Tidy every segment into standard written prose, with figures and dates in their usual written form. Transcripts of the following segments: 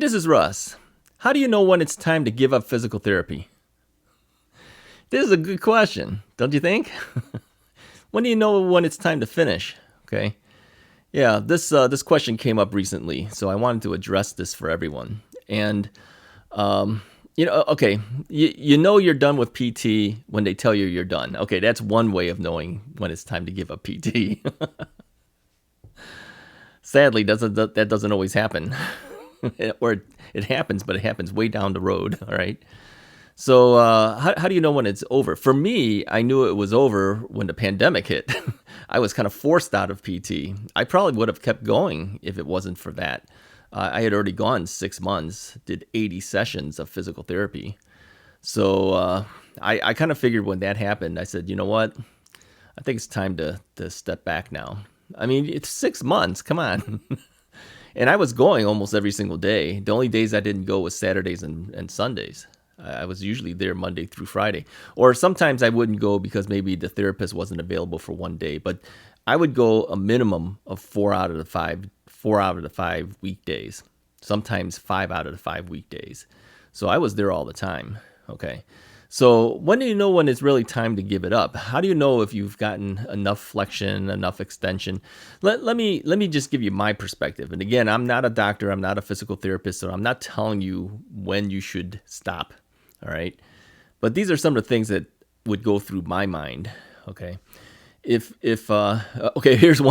this is Russ. How do you know when it's time to give up physical therapy? This is a good question, don't you think? When do you know when it's time to finish? Okay. Yeah, this question came up recently, so I wanted to address this for everyone. And okay, you know you're done with PT when they tell you you're done. Okay, that's one way of knowing when it's time to give up PT. Sadly, that doesn't always happen, or it happens, but it happens way down the road. All right. So how do you know when it's over? For me, I knew it was over when the pandemic hit. I was kind of forced out of PT. I probably would have kept going if it wasn't for that. I had already gone 6 months, did 80 sessions of physical therapy. So I kind of figured when that happened, I said, you know what? I think it's time to step back now. I mean, it's 6 months. Come on. And I was going almost every single day. The only days I didn't go was Saturdays and Sundays. I was usually there Monday through Friday. Or sometimes I wouldn't go because maybe the therapist wasn't available for one day. But I would go a minimum of 4 out of the 5 weekdays. Sometimes 5 out of the 5 weekdays. So I was there all the time. Okay. So when do you know when it's really time to give it up? How do you know if you've gotten enough flexion, enough extension? Let me just give you my perspective. And again, I'm not a doctor, I'm not a physical therapist, so I'm not telling you when you should stop. All right. But these are some of the things that would go through my mind. Okay. Okay, here's a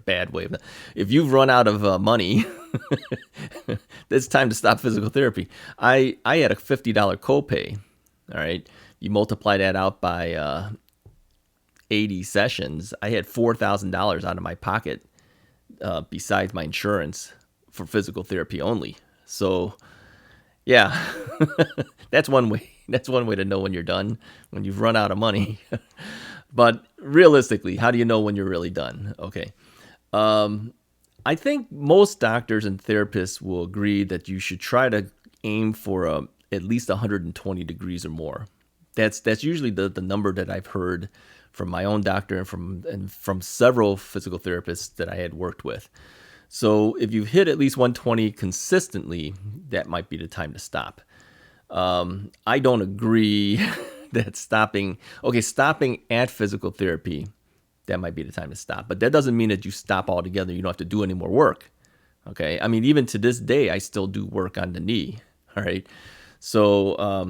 bad way of that. If you've run out of money, it's time to stop physical therapy. I had a $50 copay. All right. You multiply that out by 80 sessions. I had $4,000 out of my pocket besides my insurance for physical therapy only. So, yeah, that's one way. That's one way to know when you're done, when you've run out of money. But realistically, how do you know when you're really done? Okay. I think most doctors and therapists will agree that you should try to aim for at least 120 degrees or more. That's usually the number that I've heard from my own doctor and from several physical therapists that I had worked with. So if you've hit at least 120 consistently, that might be the time to stop. I don't agree that stopping at physical therapy, that might be the time to stop. But that doesn't mean that you stop altogether. You don't have to do any more work. Okay. I mean, even to this day, I still do work on the knee. All right. So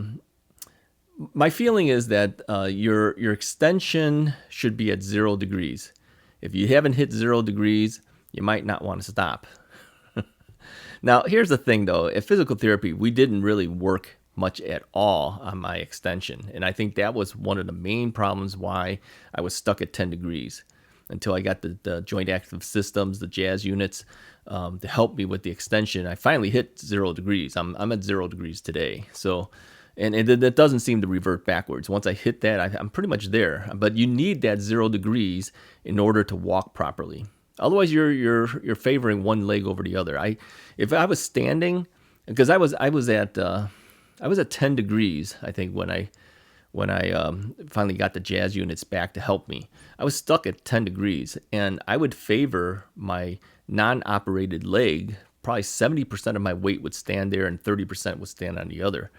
my feeling is that your extension should be at 0 degrees. If you haven't hit 0 degrees, you might not want to stop. Now, here's the thing, though. At physical therapy, we didn't really work much at all on my extension. And I think that was one of the main problems why I was stuck at 10 degrees until I got the joint active systems, the jazz units, to help me with the extension. I finally hit 0 degrees. I'm at 0 degrees today. So, and it doesn't seem to revert backwards. Once I hit that, I'm pretty much there. But you need that 0 degrees in order to walk properly. Otherwise, you're favoring one leg over the other. If I was standing, because I was at 10 degrees, I think, when I finally got the jazz units back to help me. I was stuck at 10 degrees, and I would favor my non-operated leg. Probably 70% of my weight would stand there, and 30% would stand on the other.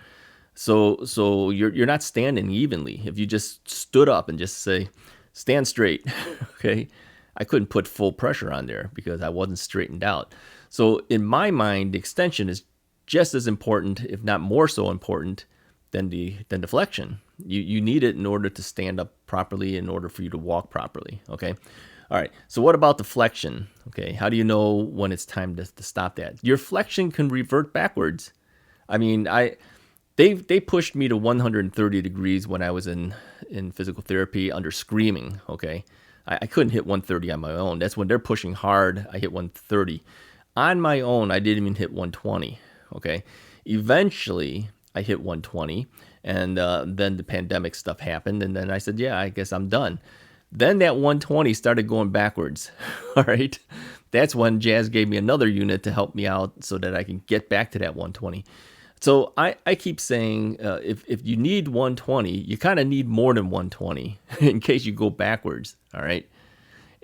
So you're not standing evenly. If you just stood up and just say, stand straight, okay? I couldn't put full pressure on there because I wasn't straightened out. So in my mind, the extension is just as important, if not more so important, than the flexion. You need it in order to stand up properly, in order for you to walk properly. Okay. All right. So what about the flexion? Okay. How do you know when it's time to stop that? Your flexion can revert backwards. I mean, they pushed me to 130 degrees when I was in physical therapy under screaming. Okay. I couldn't hit 130 on my own. That's when they're pushing hard. I hit 130. On my own, I didn't even hit 120. Okay. Eventually, I hit 120, and then the pandemic stuff happened, and then I said, yeah, I guess I'm done. Then that 120 started going backwards. All right. That's when Jazz gave me another unit to help me out so that I can get back to that 120. So I keep saying if you need 120, you kind of need more than 120 in case you go backwards. All right.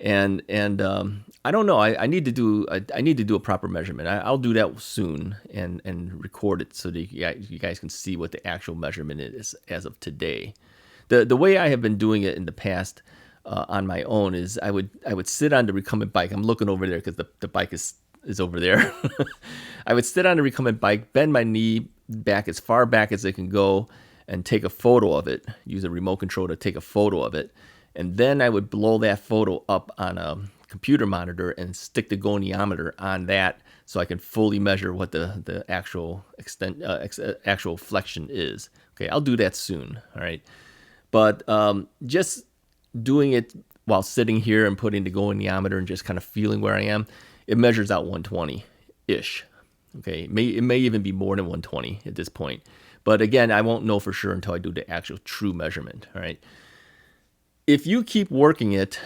And I don't know. I need to do I need to do a proper measurement. I'll do that soon and record it so that you guys can see what the actual measurement is as of today. The way I have been doing it in the past on my own is I would sit on the recumbent bike. I'm looking over there because the bike is over there. I would sit on the recumbent bike, bend my knee back as far back as it can go, and take a photo of it. Use a remote control to take a photo of it, and then I would blow that photo up on a computer monitor and stick the goniometer on that so I can fully measure what the actual actual flexion is. Okay, I'll do that soon. All right, but just doing it while sitting here and putting the goniometer and just kind of feeling where I am, it measures out 120 ish. Okay, it may even be more than 120 at this point. But again, I won't know for sure until I do the actual true measurement. All right. If you keep working it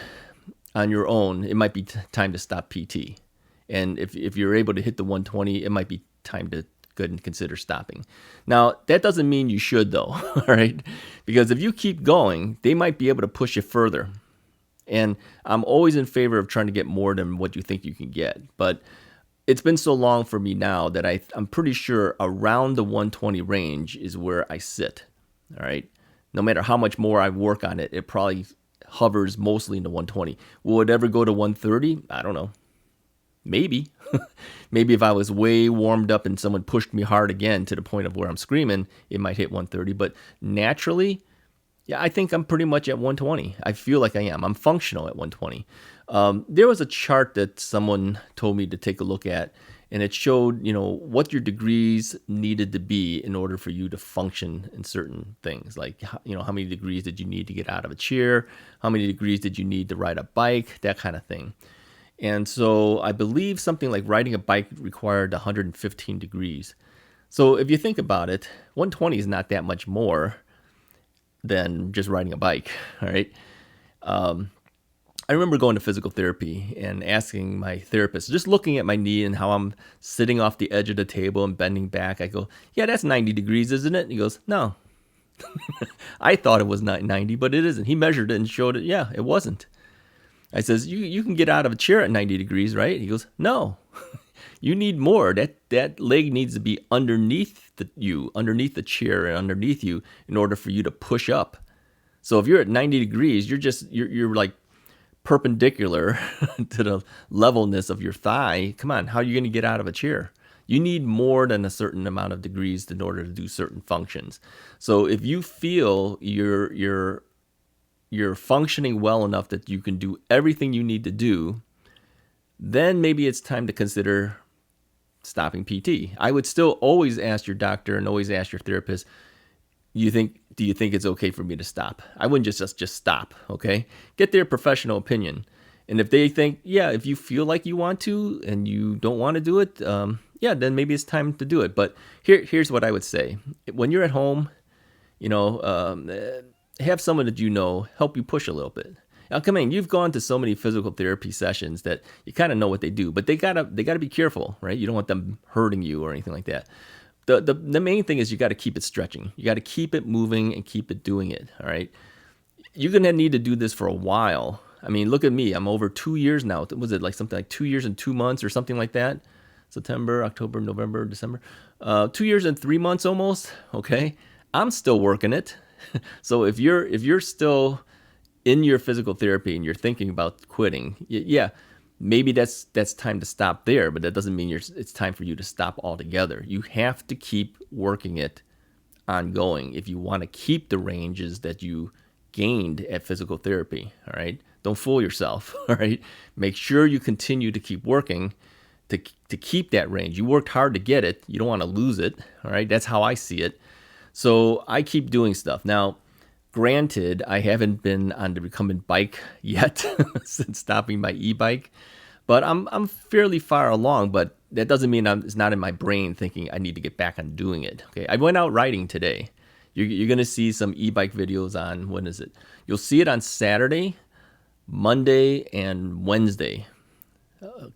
on your own, it might be time to stop PT. And if you're able to hit the 120, it might be time to go ahead and consider stopping. Now, that doesn't mean you should, though, all right? Because if you keep going, they might be able to push you further. And I'm always in favor of trying to get more than what you think you can get. But it's been so long for me now that I'm pretty sure around the 120 range is where I sit, all right? No matter how much more I work on it, it probably hovers mostly in the 120. Will it ever go to 130? I don't know. Maybe. Maybe if I was way warmed up and someone pushed me hard again to the point of where I'm screaming, it might hit 130. But naturally, yeah, I think I'm pretty much at 120. I feel like I am. I'm functional at 120. There was a chart that someone told me to take a look at, and it showed, what your degrees needed to be in order for you to function in certain things. Like, how many degrees did you need to get out of a chair? How many degrees did you need to ride a bike? That kind of thing. And so I believe something like riding a bike required 115 degrees. So if you think about it, 120 is not that much more than just riding a bike, all right? I remember going to physical therapy and asking my therapist, just looking at my knee and how I'm sitting off the edge of the table and bending back. I go, yeah, that's 90 degrees, isn't it? And he goes, no. I thought it was not 90, but it isn't. He measured it and showed it. Yeah, it wasn't. I says, you can get out of a chair at 90 degrees, right? He goes, no. You need more. That leg needs to be underneath underneath the chair and underneath you in order for you to push up. So if you're at 90 degrees, you're like perpendicular to the levelness of your thigh. Come on, how are you going to get out of a chair? You need more than a certain amount of degrees in order to do certain functions. So if you feel you're functioning well enough that you can do everything you need to do, then maybe it's time to consider stopping PT. I would still always ask your doctor and always ask your therapist, do you think it's okay for me to stop? I wouldn't just stop, okay? Get their professional opinion. And if they think, yeah, if you feel like you want to and you don't want to do it, yeah, then maybe it's time to do it. But here's what I would say. When you're at home, have someone that help you push a little bit. Now, come in. You've gone to so many physical therapy sessions that you kind of know what they do, but they gotta be careful, right? You don't want them hurting you or anything like that. The main thing is you got to keep it stretching. You got to keep it moving and keep it doing it. All right. You're gonna need to do this for a while. I mean, look at me. I'm over 2 years now. Was it like something like 2 years and 2 months or something like that? September, October, November, December. 2 years and 3 months almost. Okay. I'm still working it. So if you're still in your physical therapy and you're thinking about quitting, yeah, maybe that's time to stop there, but that doesn't mean it's time for you to stop altogether. You have to keep working it ongoing if you want to keep the ranges that you gained at physical therapy, all right? Don't fool yourself, all right? Make sure you continue to keep working to keep that range. You worked hard to get it. You don't want to lose it, all right? That's how I see it. So I keep doing stuff. Now, granted, I haven't been on the recumbent bike yet since stopping my e-bike, but I'm fairly far along, but that doesn't mean it's not in my brain thinking I need to get back on doing it. Okay, I went out riding today. You're going to see some e-bike videos on, when is it? You'll see it on Saturday, Monday, and Wednesday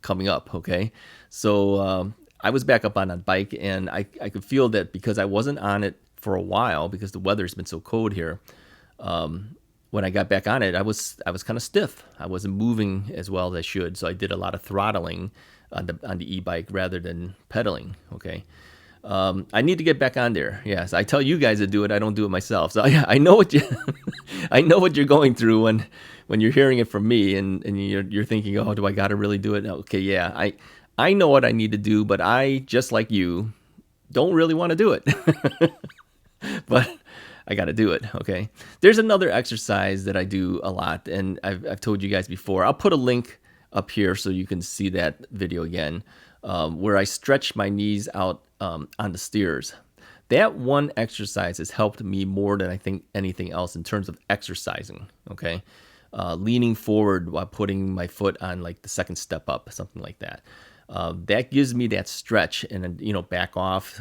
coming up, okay? So I was back up on that bike, and I could feel that because I wasn't on it for a while because the weather's been so cold here, when I got back on it, I was kind of stiff. I wasn't moving as well as I should, so I did a lot of throttling on the e-bike rather than pedaling. Okay, I need to get back on there. Yes, I tell you guys to do it. I don't do it myself. So yeah, I know what you I know what you're going through when you're hearing it from me, and you're thinking, oh, do I got to really do it? Okay, yeah, I know what I need to do, but I, just like you, don't really want to do it. But I got to do it. Okay. There's another exercise that I do a lot, and I've told you guys before. I'll put a link up here so you can see that video again, where I stretch my knees out on the steers. That one exercise has helped me more than I think anything else in terms of exercising. Okay. Leaning forward while putting my foot on like the second step up, something like that. That gives me that stretch, and then, back off,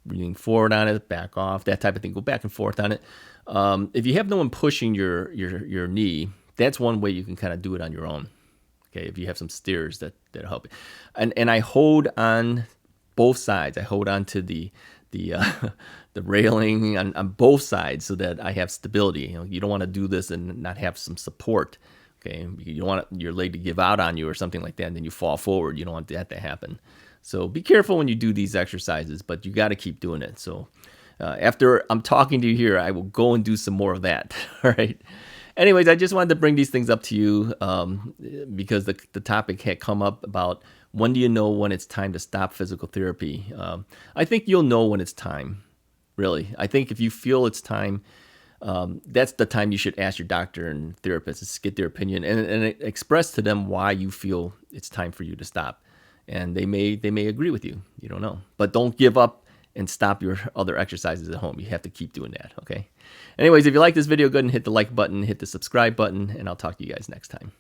leaning forward on it, back off, that type of thing. Go back and forth on it. If you have no one pushing your knee, that's one way you can kind of do it on your own. Okay, if you have some steers that'll help. And I hold on both sides. I hold on to the the railing on both sides so that I have stability. You don't want to do this and not have some support. Okay, you don't want your leg to give out on you or something like that, and then you fall forward. You don't want that to happen. So be careful when you do these exercises, but you got to keep doing it. So after I'm talking to you here, I will go and do some more of that. All right. Anyways, I just wanted to bring these things up to you because the topic had come up about when do you know when it's time to stop physical therapy. I think you'll know when it's time, really. I think if you feel it's time, that's the time you should ask your doctor and therapist to get their opinion and express to them why you feel it's time for you to stop. And they may agree with you. You don't know. But don't give up and stop your other exercises at home. You have to keep doing that, okay? Anyways, if you like this video, go ahead and hit the like button, hit the subscribe button, and I'll talk to you guys next time.